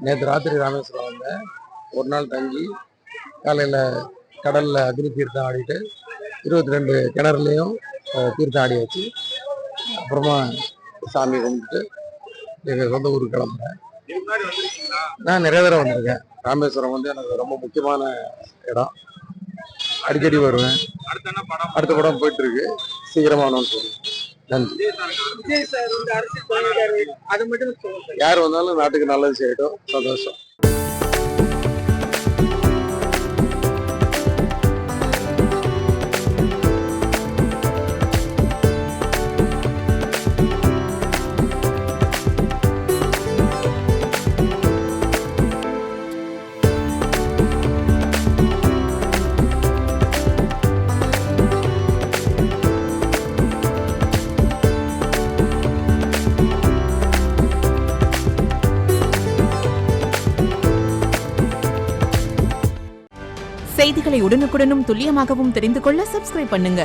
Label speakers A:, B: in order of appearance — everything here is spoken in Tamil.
A: நேற்று ராத்திரி ராமேஸ்வரம் வந்தேன். ஒரு நாள் தங்கி காலையில் கடலில் அக்னி தீர்த்தம் ஆடிட்டு 22 கிணறுலையும் தீர்த்தம் ஆடியாச்சு. அப்புறமா சாமி கும்பிட்டு எங்கள் சொந்த ஊருக்கு கிளம்புறேன். நான் நிறைய தடவை வந்திருக்கேன். ராமேஸ்வரம் வந்து எனக்கு ரொம்ப முக்கியமான இடம். அடிக்கடி வருவேன். அடுத்த படம் போயிட்டு இருக்கு, சீக்கிரமா சொல்லுவேன். நன்றி. யார் வந்தாலும் நாட்டுக்கு நல்லது செய்யட்டும். சந்தோஷம்.
B: செய்திகளை உடனுக்குடனும் துல்லியமாகவும் தெரிந்து கொள்ள சப்ஸ்கிரைப் பண்ணுங்க.